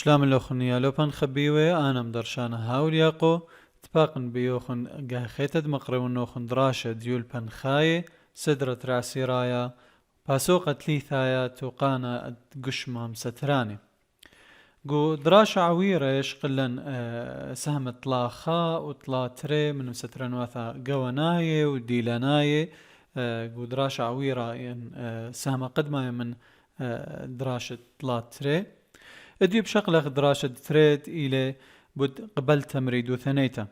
شلام اللوخنية لوبان خبيوي أنا مدرشان هاولياقو تباقن بيوخن قاخيتد مقرون نوخن دراشة ديول بنخاي سدرة راسي رايا باسوقة ليثايا توقانا قشمام ستراني قو دراشة عويرش قلن سهم طلا خا وطلا تري من ستران واثا قواناي وديلاناي قو دراشة عويرة سهم قدمة من دراشة طلا تري ادي بشغلة دراسة تريد إلى بود قبل تمريد ثنيتا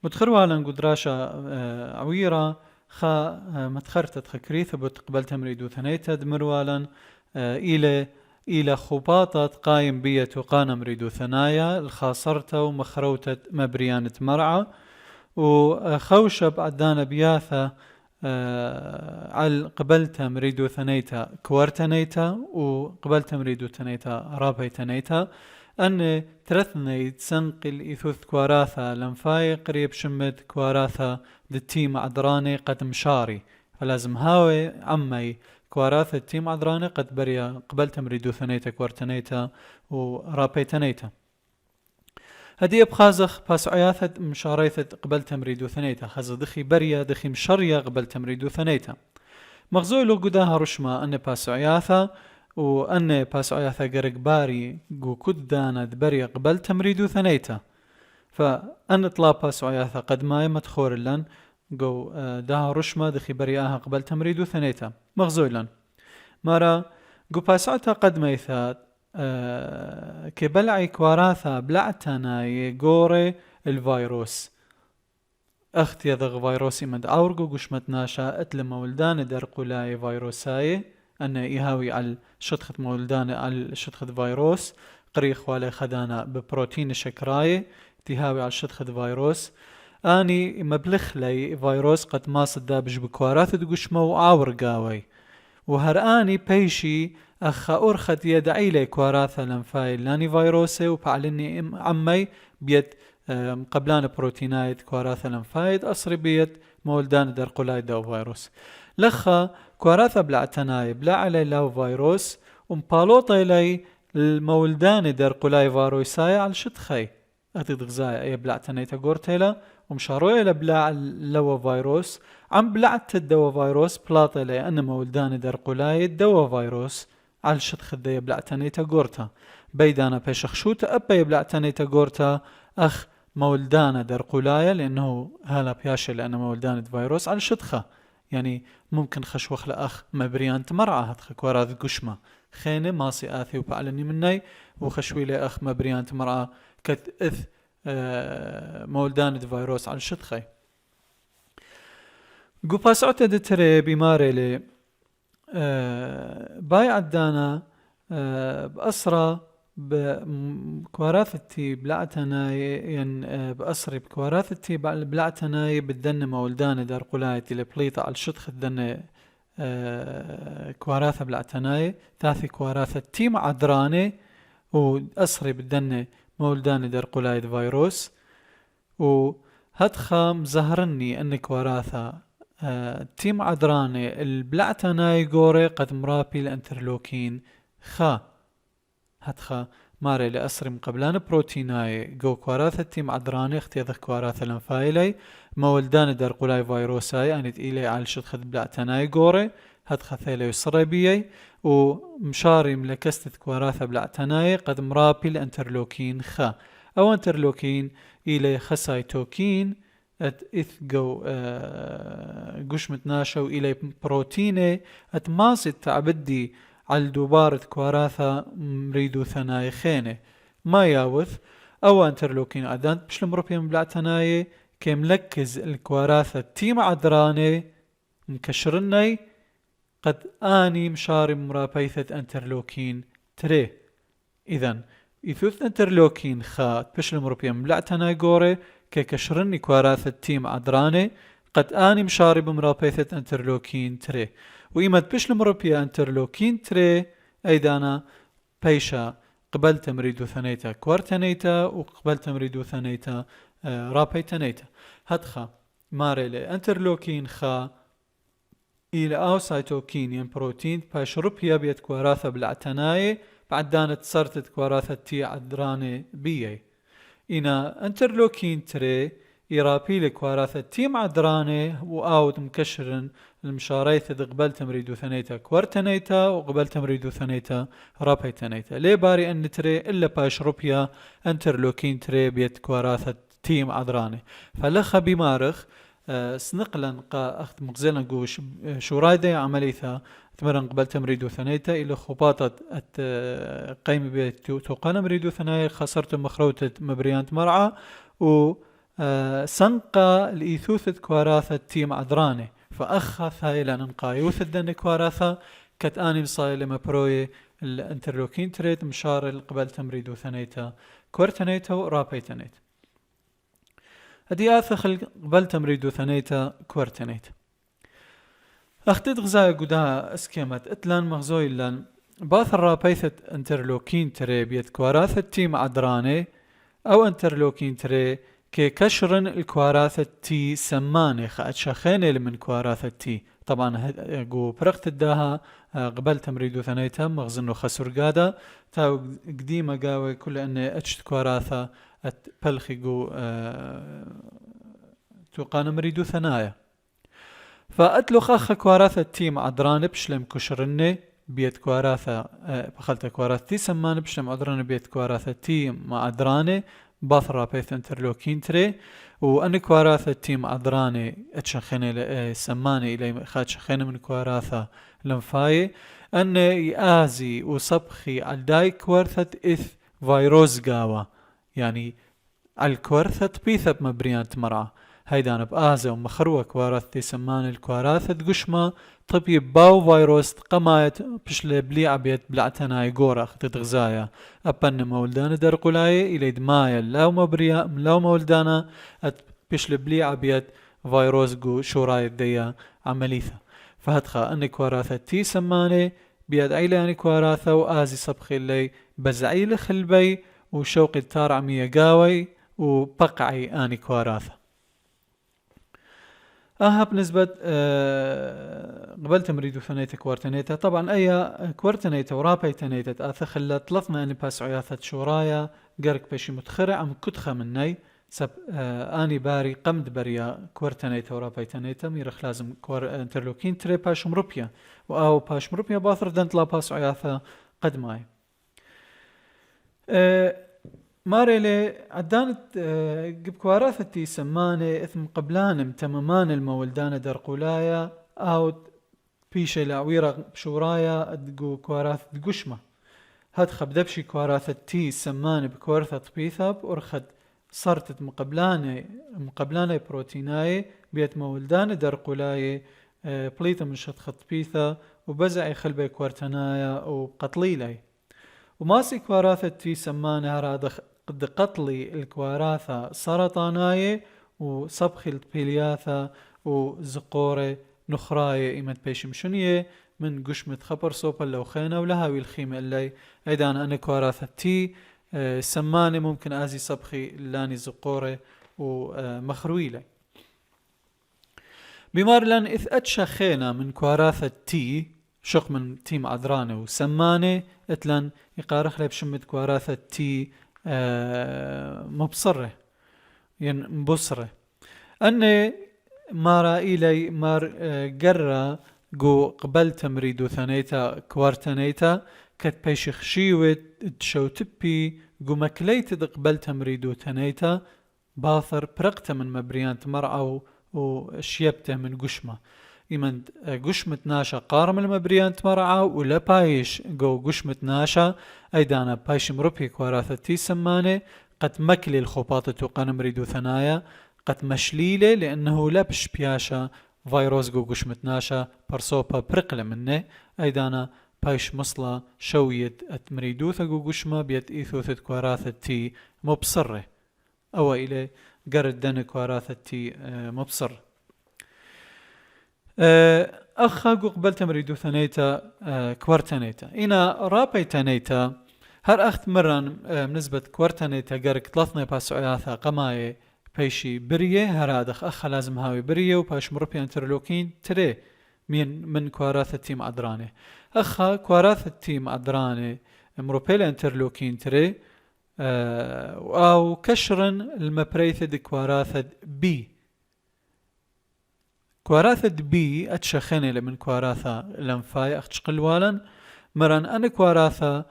متخروالا نقول دراسة عويرة خا متخرتت خكريث بود قبل تمريد ثنيتا دمروالا إلى خباطة قايم بية وقانا مريد ثنايا الخاصرتا ومخروتة مبريانة مرعى وخوشب عدانا بياثة على قبلتها مريدو ثنيتا كوارتنيتا وقبلتها مريدو ثنيتا رابيتنيتا أن ترثني تسنقل إثوث كواراثا لنفاي قريب شمد كواراثا دتيم عدراني قد مشاري فلازم هاوي عمي كواراثا التيم عدراني قد بريا قبلتها مريدو ثنيتا كوارتنيتا ورابيتنيتا هدي بخازخ باس عياثة مشاريثة قبل تمريدو ثنيتا خاز دخي بريا دخي مشريا قبل تمريدو ثنيتا مغزويلو قداها رشما أن باس عياثة وأن باس عياثة قرق باري قو كدانا بريا قبل تمريدو ثنيتا فأن طلا باس عياثة قد ما مدخور لن قو داها رشما دخي برياها قبل تمريدو ثنيتا مغزويلن مارا قو باس عياثة قد ميثات كبلعي كواراثا بلعتنا يقوري الفيروس اخت يذغ فيروسي مد اورقو قشمت ناشا اتل مولدان درقولاي فيروساي ان يهاوي على شطخة مولدان على شطخة فيروس قريخ والي خدانا ببروتين شكراي تهاوي على شطخة فيروس اني مبلخ لي فيروس قد ما صدا بجبكوارات دقشمو وعاورقاوي وهراني بيشي أخا أرخت يدعي لي كواراثا لنفايل لاني فيروسي وبعلني عمي بيد قبلان بروتينايت كواراثا لنفايد أصري بيد مولدان درقولايد دو فيروس لخا كواراثا بلعتناي بلا علي لاو فيروس ومبالوطي لي المولدان درقولاي فيروساي على شتخي أتد غزاي أي بلعتنايتا قورتيلا ومشاروي لبلا لو فيروس عم بلعت الدوا فيروس بلاطي لي أن مولدان درقولاي دوا فيروس على شتخ الدية بلعتنيتا قورتا بيدانا بيشخشوتا أبا يبلعتنيتا قورتا أخ مولدانا درقولايا لأنه هلا بياشي لأنه مولدانا فيروس على شتخة يعني ممكن خشوخ لأخ مبريان تمرعى هدخ كوراذ قشمة خيني ماسي آثي وبعلني مني وخشوي لي أخ مبريان تمرعى كت إث مولدانا فيروس على شتخي قو باسعوتا دتري بماري لي باي عدانا بأسرة بكواراثتي بلعتناي بأسري بكواراثتي بلعتناي بالدن مولدان دار قلايتي لبليطة على الشطخ الدن كواراثة بلعتناي ثاثي كواراثة تيم عدراني وأسري بالدن مولدان دار قلايت فيروس وهدخا مزهرني أن كواراثة تيم عدراني البلعتناي قوري قد مرابي الانترلوكين خا هدخا ماري لأسري مقبلان بروتيناي قو كواراثة تيم عدراني اختياذخ كواراثة لنفايلي مولدان درقولاي فيروساي انت إلي على شدخة بلعتناي قوري هدخا ثيلي يسربيي ومشاري ملكستة كواراثة بلعتناي قد مرابي الانترلوكين خا او انترلوكين إلي خسايتوكين إثقو قشمة ناشو إلي بروتيني أتماسي تعبدي على دوبارة كواراثة مريدو ثناي خيني ما ياوث أو انترلوكين عدان بش المروبيين بلعتناي كي ملكز الكواراثة تيم عدراني مكشرني قد آني مشاري مرابيثة انترلوكين تري إذن إثوث انترلوكين خات بش المروبيين بلعتناي قوري كي كشرني كواراثة تيم عدراني قد آني مشاري بمرابيثة انترلوكين تري وإيمد بش المروبيا انترلوكين تري أيدانا بيشا قبل تمريدو ثنيتا كوارتنيتا وقبل تمريدو ثنيتا رابيتنيتا هدخا ماري انترلوكين خا إلى أو سايتوكين ين بروتين باش روبيا بيت كواراثة بلعتناي بعد دانت صرتت كواراثة تي عدراني بيي إنا انترلوكين تري إيرابي لكواراثة تي معدراني وآوت مكشرن المشاريثة قبل تمريدو ثنيتا كوارتنيتا وقبل تمريدو ثنيتا رابيتنيتا ليه باري أن تري إلا باش روبيا انترلوكين تري بيت كواراثة تي معدراني فلخا بمارخ سنقلا أخذ مقزلا قوش شو رايدة عمليثا تمرن قبل تمريدو ثنيتا إلى خباطة قيم بيت توقانا مريدو ثنايا خسرت مخروتة مبريانت مرعى و سنقا لإيثوثة كواراثة تيم عدراني فأخذ هاي لننقا يوثة دن كواراثة كتاني مصاي لما بروي الانترلوكين تريد مشار قبل تمريدو ثنيتا كورتنيتا ورابيتنيتا هدي آثخ قبل تمريدو ثنيتا كورتنيتا أختد غزايا قدها اسكيمت اتلان مغزوي لان باث الرابيثة انترلوكين تري بيت كواراثة تيم عدراني او انترلوكين تري كي كشرن الكواراثة تي سماني خاعد شخيني من كواراثة تي طبعا قو برقت الداها قبل تمريدو ثنيتا مغزنو خسر قادا تاو قديمة قاوي كل اني اتشت كواراثة اتبلخي قو توقانا مريدو ثنايا فأتلو خاخ كواراثة تيم عدراني بشلم كشرني بيت كواراثة بخلت كواراثة تي سماني بشلم عدراني بيت كواراثة تيم عدراني باثرا بيث انترلوكين تري وأن كواراثة تيم عدراني اتشخيني سماني إلي خاد شخيني من كواراثة لنفاي أن يآزي وصبخي عالداي كوارثة إث فيروس قاوة يعني الكوارثة بيثة مبريانت مرعى هيدان بآزة ومخروة كواراثة سمان الكواراثة قشمة طبي باو فيروس قمايت بشلي بلي عبيت بلعتناي قورة تتغزايا أبن مولدان درقلاي إلي دمايا لاو مولدانا بشلي بلي عبيت فيروس قو شوراي ديا عمليثة فهدخا أن كواراثة تي سماني بيد عيلاني كواراثة وآزي صبخي اللي بزعيل خلبي وشوقي التار عمية قاوي وبقعي آني كواراثة بالنسبة قبل تمريدو ثنيتا كوارتنيتا طبعا أي كوارتنيتا ورابيتنيتا تآثى خلت لطنا أني باس عياثة شورايا قرق بشي متخرع عم كتخة مني سب آني باري قمد بريا كوارتنيتا ورابيتنيتا ميرخ لازم انترلوكين تري باش مروبيا وآو باش مروبيا باثر دانت لا باس عياثة قدماي ماريلي عدانت قب كواراثتي سماني اثم قبلان متممان المولدان درقولايا او بيشي لعويرة بشورايا ادقو كواراث دقشمة هاد خبدبشي كواراثتي سماني بكوارثة بيثاب ورخد صرتت مقبلاني بروتيناي بيت مولدان درقولاي بليتا من شطخط بيثا وبزعي خلبي كوارتنايا وقتليلي وماسي كواراثتي سماني هرادا قد قتلي الكواراثة سرطاناية وصبخي البيلياثة وزقورة نخراية إيمت بيش مشونية من قشمة خبر صوبا لو خينا ولهاوي الخيمة اللي أيضا أنا كواراثة تي سماني ممكن آزي صبخي لاني زقورة ومخرويلة بمار لان إذ أتشخينا من كواراثة تي شق من تيم عذرانة وسماني اتلان يقارخ لي بشمة كواراثة تي مبصرة يعني مبصرة أني مارا إلي مار قرى قو قبل تمريدو ثانيتا كوارتنيتا كت بيش خشيوة تشو تبي قو مكليت قبل تمريدو ثانيتا باثر برقته من مبريانت مرعى وشيبته من قشمة إيمن قشمة ناشا قارم المبريانت مرعى ولا بايش قو قشمة ناشا أيضانا بايش مروبي كواراثتي سماني قد مكلي الخباطة وقان مريدو ثنايا قد مشليلة لأنه لبش بياشا فيروس قو قشمة ناشا برصوبة برقلة منه أيضانا بايش مصلة شوية اتمريدوثة قو قشمة بيت إيثوثة كواراثتي مبصرة أو إلي قرد دن كواراثتي مبصر أخا قبل تمريدو ثنيتا كوارتنيتا إنا رابي تنيتا هر أخت مران بنسبة كوارتنيتا قرق طلثنا باس عياثا قماي بيشي بريه هرادخ أخا لازم هاوي بريه وباش مربي انترلوكين تري من كواراثة تيم عدراني أخا كواراثة تيم عدراني مروبيلا انترلوكين تري أو كشرن المبريثد كواراثد بي كواراثد بي أتشخني لمن كواراثا لنفاي أختشقلوالا مران أنا كواراثا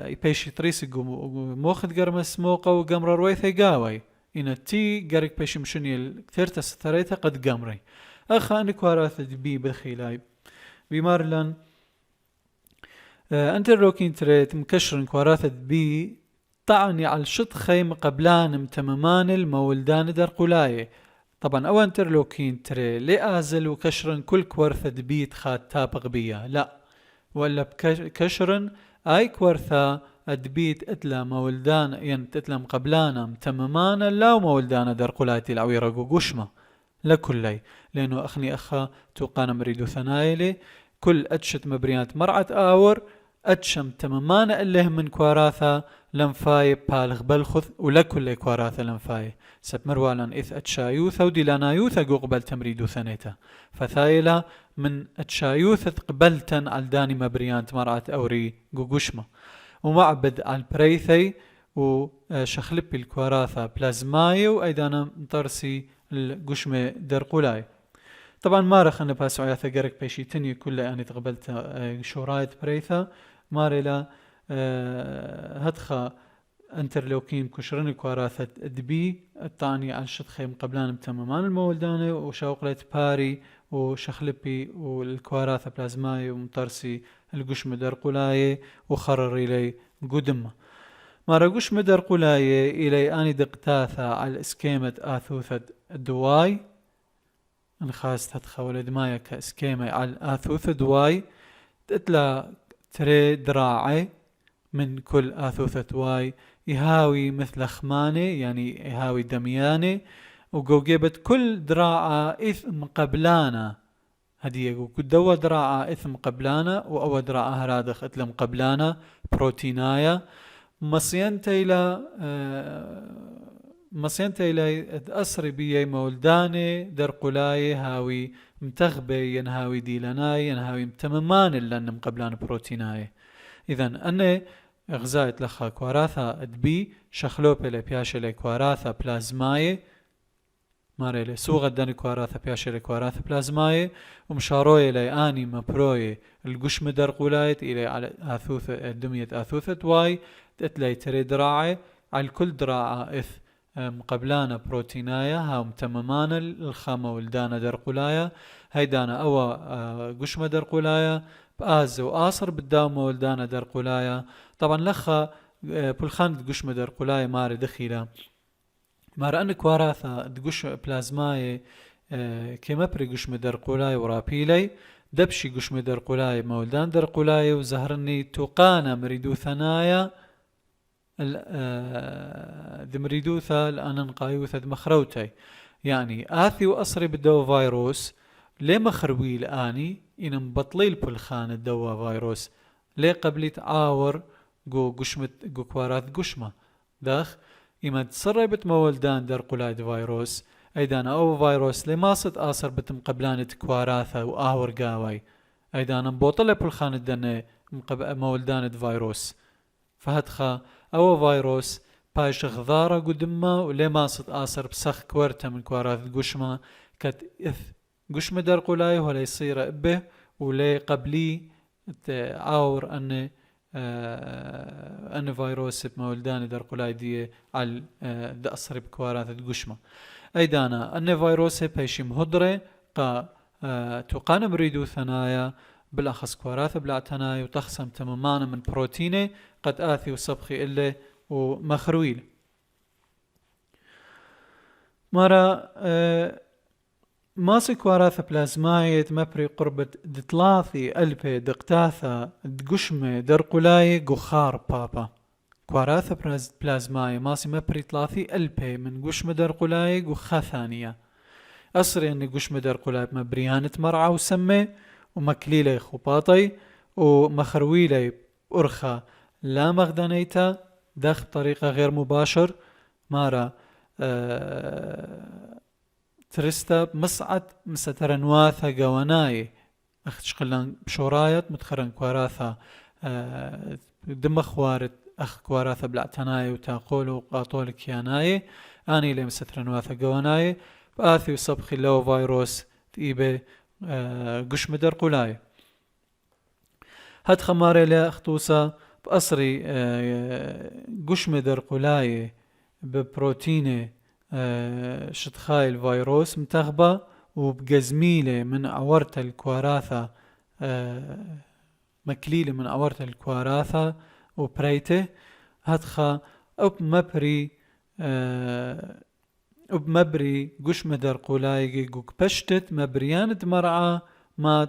يبيشي تريسي موخد قرمس موقع وقمر رويثي قاوي إن تي قرق بيشي مشني كثير تستريتها قد قمري أخا أنا كواراثد بي بخيلاي بمارلان انترلوكين تريت مكشرن كواراثد بي طعني على الشط خيم قبلان متممان المولدان در قلاية طبعا او انترلوكين تري لأزل وكشرن كل كورثة بيت خات تابق بيا لا ولا بكشرن اي كورثة ادبيت اتلا مولدان ين اتلا مقبلانا متممان لا ومولدان در قلايتي العويرة قوشمة لكلي لانه اخني اخا توقانا مريدو ثنايلي كل اتشت مبريات مرعت آور أتشم تمامان اللي من كواراثا لنفاي بالغ بلخذ ولكل كواراثا لنفاي سب مروالا إث أتشايوثا وديلانا يوثا قبل تمريدو ثنيتا فثايلا من أتشايوث قبلتا على داني مبريانت مرعت أوري قوشمة ومعبد على البريثي وشخلبي الكواراثا بلازماي وأيضا مطرسي القشمة درقولاي طبعا ما رخنا باسو عياثا قرق بيشي تني كله يعني تقبلت شورايت بريثا ماريلا هدخا انترلوكين كشرن كواراثة دبي الطاني على الشطخي مقبلان بتمامان المولداني وشاوقلت باري وشخلبي والكواراثة بلازماي ومطرسي القشم درقولاي وخرر إلي قدمة مارا قشم درقولاي إلي آني دقتاثا على اسكيمة آثوثة الدواي انخاست هدخا ولد مايا كاسكيمة على آثوثة دواي تتلا تري دراعي من كل آثوثة واي يهاوي مثل خماني يعني يهاوي دمياني وقوجبت كل دراعة إثم قبلانا هديه قدوا دراعة إثم قبلانا وأو دراعة هرادخ إثم قبلانا بروتينايا مصينتي إلى أسري بي مولداني درقلاي هاوي متغبي ينهاوي ديلاناي ينهاوي متممان لأن مقبلان بروتيناي إذن أني غزايت لخا كواراثا أدبي شخلوبي لبياشي لكواراثا بلازماي ماري لسوغة داني كواراثا بياشي لكواراثا بلازماي ومشاروي لي آني مبروي القشم درقلايت إلي على آثوثة دمية آثوثة واي تتلي تري دراعي على كل دراعة إث مقبلانا بروتينايا ها متممانا الخامة والدانا درقلايا هيدانا أو قشمة درقلايا بآز وآصر بالداومة والدانا درقلايا طبعا لخا بلخان قشمة درقلايا ماري دخيلة مارا أنك واراثا دقش بلازماي كما بري قشمة درقلايا ورابيلي دبشي قشمة درقلايا مولدان درقلايا وزهرني توقانا مريدو ثنايا دمريدوثا الآن نقايوثا دمخروتي يعني آثي وأصري بالدو فيروس ليه مخروي الآني إن مبطلي البلخان الدو فيروس ليه قبلي تعاور جو قشمة جو كوارات قشمة داخ إما تصربت مولدان در قلايد فيروس أيضا أو فيروس ليه ما صد آصر بتم قبلان تكواراثا وآور قاوي أيضا مبطلي البلخان الدنة مولدان فيروس فهدخا أو فيروس باش غضارة قدمة ولي ماصد آصر بسخ كورتا من كوارات قشمة كت إث قشمة در قلاي ولا يصير به ولي قبلي عاور أن فيروس بمولدان در قلاي دي على دأصر بكوارات قشمة أيضانا أن فيروس بايش مهدرة تقان مريدو ثنايا بالأخص كواراث بلعتناي وتخصم تماما من بروتيني قد آثي وصبخي إلي ومخرويل مرة ماسي كواراث بلازمايت مبري قربة دتلاثي ألبي دقتاثا دقشمة درقلاي قخار بابا كواراث بلازماي ماسي مبري تلاثي ألبي من قشمة درقلاي قخا ثانية أصري أني قشمة درقلاي مبريانة مرعى وسمي ومكليلي خباطي ومخرويلي أرخى لا مغدانيتا دخ بطريقة غير مباشر مارا ترستا مصعد مسترنواثا قواناي أخذ شقلان بشورايت متخرن كواراثا دم خوارت أخ كواراثة بلعتناي وتاقول وقاطول كياناي آني لي مسترن واثا قواناي فآثي وصبخي لو فيروس تيبي قش مدر قولاي هاد خماري لا اخطوصة بأصري قش مدر قولاي ببروتيني شتخاي الفيروس متغبى وبجزميلة من عورت الكواراثة مكليلة من عورت الكواراثة وبريته هدخا مبري قش مدر قولاي قوك بشتت مبريان دمرعة ما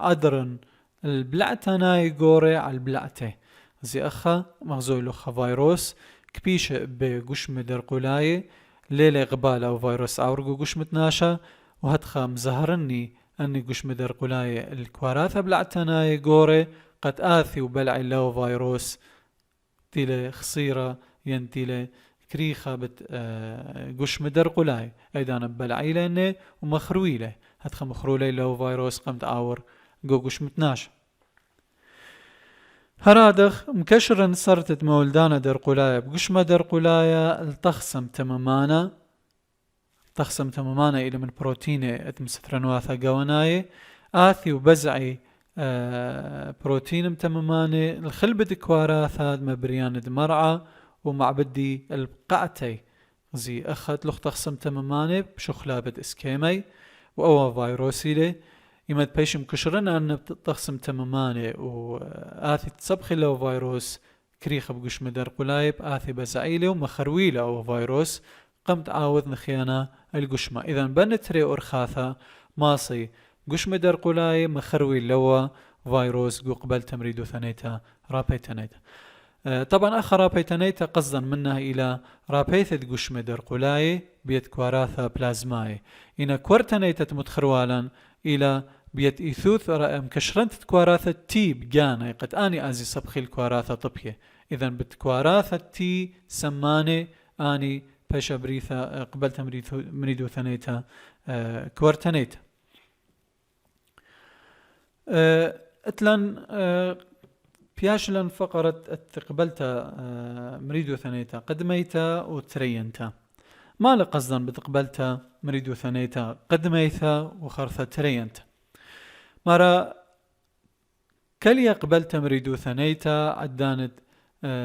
عدرن البلعتناي قوري على البلعته زي أخا مغزولو خا فيروس كبيش بقش مدر قولاي ليلة غبالة أو فيروس عورقو قش متناشا وهدخا مزهرني أني قش مدر قولاي الكواراثة بلعتناي قوري قد آثي وبلعي لو فيروس تيلي خصيرة ينتيلي كريخة قش مدر قولاي أيضا بلعي لأني ومخروي له هدخا مخرولي لو فيروس قمت آور قش متناشا هرادخ مكشرا صرتت مولدانا در قولايا بقش ما در قولايا التخصم تمامانا إلى من بروتيني اتمسفرنواثا قواناي آثي وبزعي بروتين متمماني الخلبة كواراثا مبريان دمرعة ومع بدي القعتي زي أخذ لخ تخصم تمماني بشخلابة اسكيمي وأوا فيروسي لي يمد بيش مكشرن أن تخصم تمماني وآثي تصبخي له فيروس كريخة بقش مدر قلايب آثي بزعيلي ومخرويلة أو فيروس قمت عاوذ نخيانا القشمة إذن بنتري أرخاثا ماصي قش مدر قلايب مخروي لوا فيروس قبل تمريدو ثنيتا رابيتانيتا طبعا أخ رابيتانيتا قصدا منها إلى رابيثة قش مدر قلايب بيت كواراثا بلازماي إن كورتانيتا متخروالا إلى بيت إيثوث مكشرنت كواراثة تي بجانا قد آني أزي صبخي الكواراثة طبية إذن بتكواراثة تي سماني آني بيشا بريثا قبلت مريدو ثنيتا كورتانيتا اتلن بياشلن فقرت قبلتا مريدو ثنيتا قدميتا وترينتا ما لقصدا بتقبلتا مريدو ثنيتا قدميتا وخرثة ترينتا مرة كلي قبلتا مريدو ثنيتا عدانت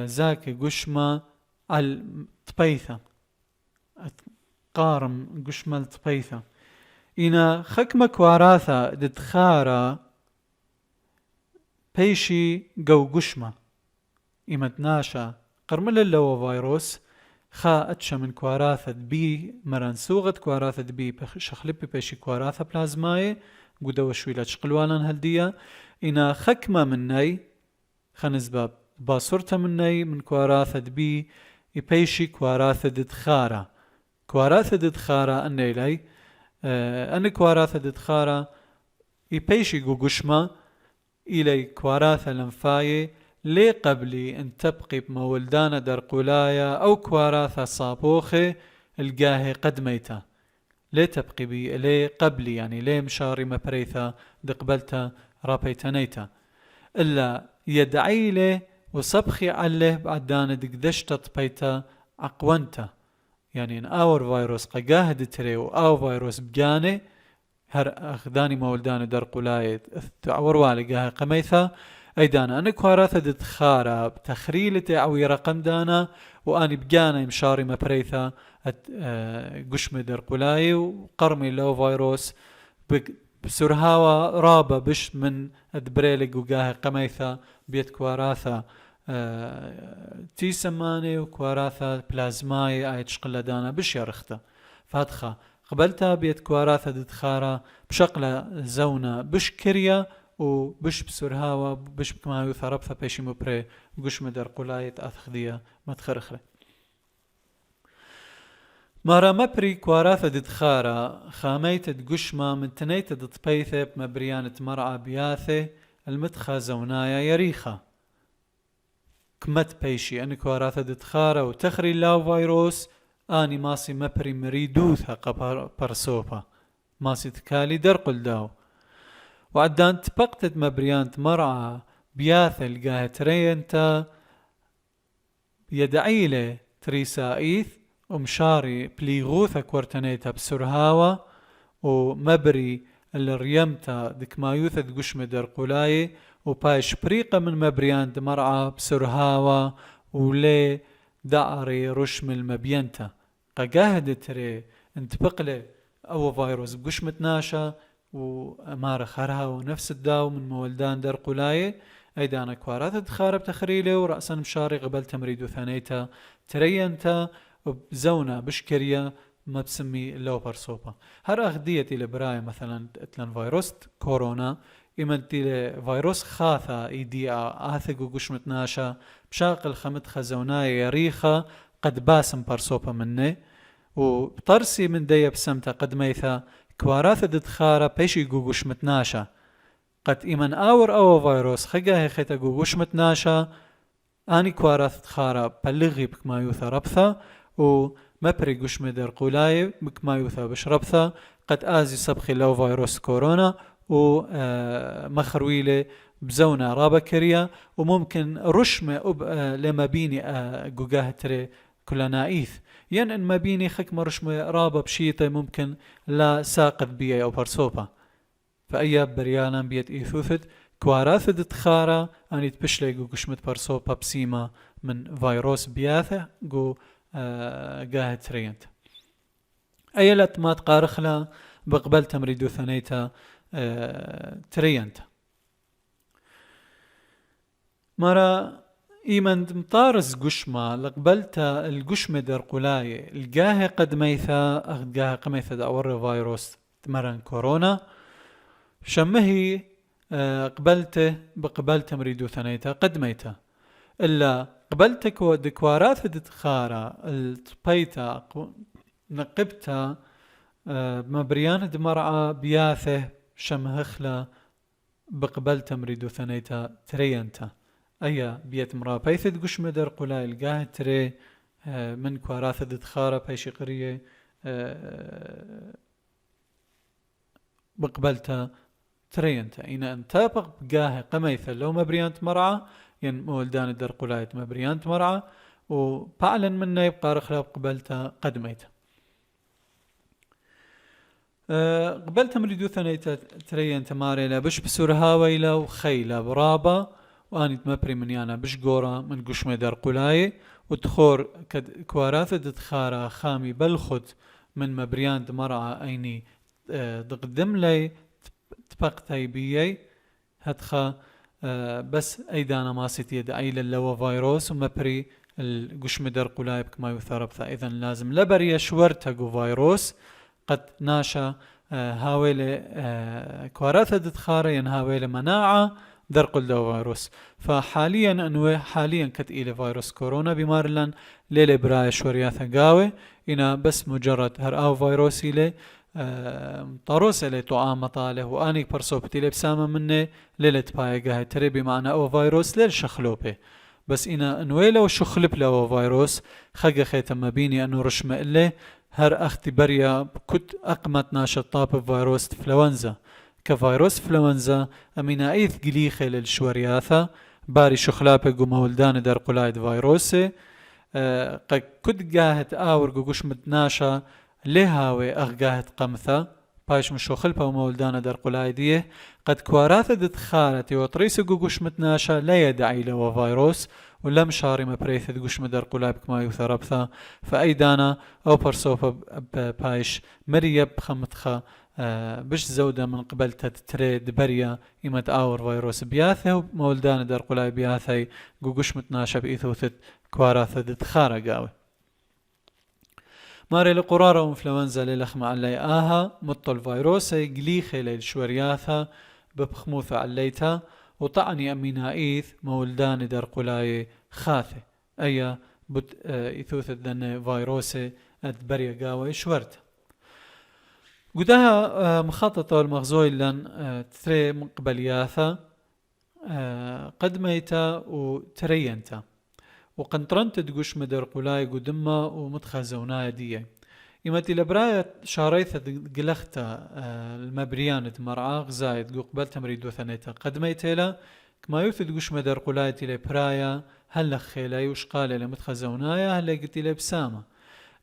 زاك قشمة على الطبيثة قارم قشمة الطبيثة إنا خكمة كواراثة دتخارا بيشي قو قشمة إمتناشا قرمل اللو فيروس خا أتشا من كواراثة بي مران سوغت كواراثة بي شخلبي بيشي كواراثة بلازماي قدو شويلة شقلوالان هالدية إنا خكمة مني خنزباب باصورتا مني من كواراثة بي يبيشي كواراثة ددخارة كواراثة ددخارة أني لي أن كواراثة ددخارة يبيشي قشمة إلي كواراثة لنفاية لي قبلي ان تبقي بمولدانا در قولايا او كواراثة صابوخي القاهي قدميتا لي تبقي بي لي قبلي يعني لي مشاري مبريثا دقبلتا رابيتانيتا إلا يدعي لي وصبخي عليه بعدانا دقدشتا طبيتا عقوانتا يعني ان اور فيروس قاقاه دتري او فيروس بجاني هر اخداني مولدانا در قولايا تعور والي قاهي قميثا أيدانا أنا كواراثة دتخارة بتخريلتي أو رقم دانا وأني بجانا مشاري مبريثة قشم در قلاي وقرمي لو فيروس بسرهاوة رابة بش من الدبريلق وقاها قميثة بيت كواراثة تي سماني وكواراثة بلازماي آيت شقلة دانا بش يرخته فادخة قبلتها بيت كواراثة دتخارة بشقلة زونة بش كريا وبش بسرهاوة بش بكما يثربثا بيشي مبري وقش مدر قلايت أثخذية متخرخرة مارا مبري كواراثة ددخارة خاميت دقشمة من تنيت دطبيثة بمبريانة مرعى بياثة المدخة زونايا يريخة كمت بيشي أن كواراثة ددخارة وتخري لاو فيروس آني ماسي مبري مريدوثا قبر برسوبة ماسي تكالي درقل داو وعدان تبقتت مبريانت مرعى بياث القاه ترينتا يدعيله تريسايث ومشاري بليغوثا كورتنيتا بسرهاوا ومبري الريمتا دك ما يوثد قشم درقولاي وبايش بريقة من مبريان دمرعا بسرهاوا ولي دعري رشم المبينتا قاهد تري انتبقله او فيروس بقشمة ناشا ومار خرها ونفس الداو من مولدان درقولاي ايدانا كوارات دخارب تخريله ورأسا مشاري قبل تمريدو ثانيتا ترينتا بزونا بشكريا ما بسمي اللو برصوبة هر أخديتي لبراي مثلا اتلان فيروس كورونا إمنتي لفيروس خاثة إيديا آثق وقشمت ناشا بشاقل خمت خزوناي يريخة قد باسم برصوبة مني وبطرسي من دي بسمتا قد ميثا كواراث ددخارة بيشي قشمت ناشا قد إيمن آور أو فيروس خقاه خيتا قشمت ناشا آني كواراث دخارة بلغي بكما يوثا ربثا ومبري قشمة درقولاي بكما يوثا بشربثا قد آزي سبخي لو فيروس كورونا ومخرويلة بزونا رابا كريا وممكن رشمة لما بيني قوقاه تري كلنا إيث ين إن ما بيني خكمة رشمة رابا بشيطة ممكن لا ساقط بيا أو برصوبة فأي بريانا بيت إيثوثت كواراث دتخارا أني تبشلي قشمة برصوبة بسيمة من فيروس بياثة قاه ترينت أيلت ما تقارخلا بقبل تمريدو ثنيتا ترينت مرة إيمن مطارس قشمة لقبلتا القشمة درقولاي القاه قد ميثا قاه قميثا دأور فيروس تمرن كورونا شمهي قبلته بقبل تمريدو ثنيتا قد ميتا إلا قبلتك ودكوارات دتخارا الطبيتا نقبتا مبريان دمرعا بياثه شمهخلا بقبل تمريدو ثنيتا ترينتا أيا بيت مرا بيثد قش مدر قلاي القاه تري من كوارات دتخارا بيشي قرية بقبلتا ترينتا إنا انتابق بقاه قميثا لو مبريانت مرعا ين مولدان الدرقولايت مبريانت مرعا وبعلن منا يبقى رخلا قبلتا قدميتا قبلتا مريدو ثنيتا تريان تماريلا بش بسورها ويلا وخيلا برابا واني تمبري من يانا بش قورا من قشمي درقولاي وتخور كواراثة دتخارا خامي بالخد من مبريانت مرعا ايني دقدم لي تبقتاي بيي هتخا بس ايدانا ماسيت يد ايلا لو فيروس ومبري القشم درقولاي بكما يثربثا اذن لازم لبريا شورتا جو فيروس قد ناشا هاويل كوارثة دتخارا ين هاويل مناعة درقل دو فيروس فحاليا انوي حاليا كتئيل فيروس كورونا بمارلان ليلي براي شورياثا قاوي انا بس مجرد هر فيروسي لي طاروس اللي طعام طاله واني برصوبتي لي بسامة مني ليلت بايقها تري بمعنى او فيروس ليل شخلوبه بس انا انويلو شخلب له فيروس خقا خيتا ما بيني انو رشم اللي هر اختي بريا كنت اقمت ناشطاب فيروس فلونزا كفيروس فلونزا امينا ايث قليخي للشورياثا باري شخلابه قو مولدان در قلايد فيروسي كنت قاهت آور قوش متناشا لهاوي أغاهت قمثة باش مشو خلبه ومولدانا در قلايديه قد كواراثة دتخارتي وطريس قوش متناشا لا يدعي له فيروس ولا مشاري مبريث قوش مدر قلايبك ما يثربثا فأيدانا أو برسوفة بايش مريب خمتخا بش زودة من قبل تتريد بريا إمت آور فيروس بياثه ومولدانا در قلايب بياثي قوش متناشا بإثوثة كواراثة دتخارة قاوي ماري لقرارة وانفلونزا للخمة علي آها مطل فيروسي قليخي للشورياثا ببخموثة عليتا وطعني أمينا إيث مولدان در قلاي خاثة أي إثوثة دن فيروسي أدبريا قاوي شورت قدها مخططة المغزوي لن تري مقبلياثا قدميتا وترينتا وقنطرنت تقوش مدر قلاي قدمة ومتخزونايا دي إمتي لبراية شاريثة قلختا المبريانة مرعاق زايد قبل تمريد وثنيتا قدميتيلا كما يوثد قش مدر قلايتي لبرايا هل خيلاي وش قال لمتخزونايا هل قلت لبسامة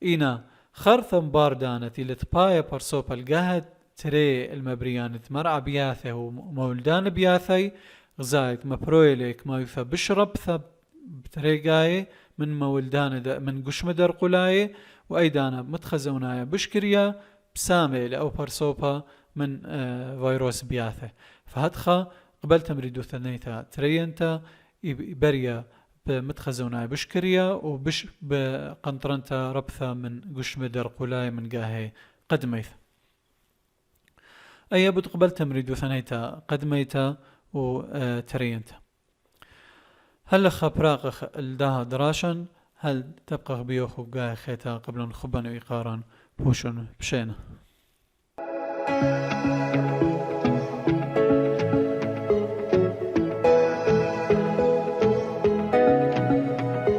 إينا خرثم باردانتي لتبايا برسوبا القهد تري المبريان تمرع بياثه ومولدان بياثي غزايت مبرويليك ما يوثى بشرب ثب بتريقاي من مولدان من قش مدر قلاي وأيدانا متخزونايا بشكريا بسامي أو برسوبا من فيروس بياثه فهدخا قبل تمريدو ثنيتا ترينتا بريا بمتخزوناي بشكريا وبش بقنطرنتا ربثا من قش مدر قلاي من قاهي قدميث أي بتقبل تمريدو ثنيتا قدميتا وترينتا هل خبراق الداها دراشا هل تبقى بيوخو قاهي خيتا قبل خبن وإقارا بوشن بشينا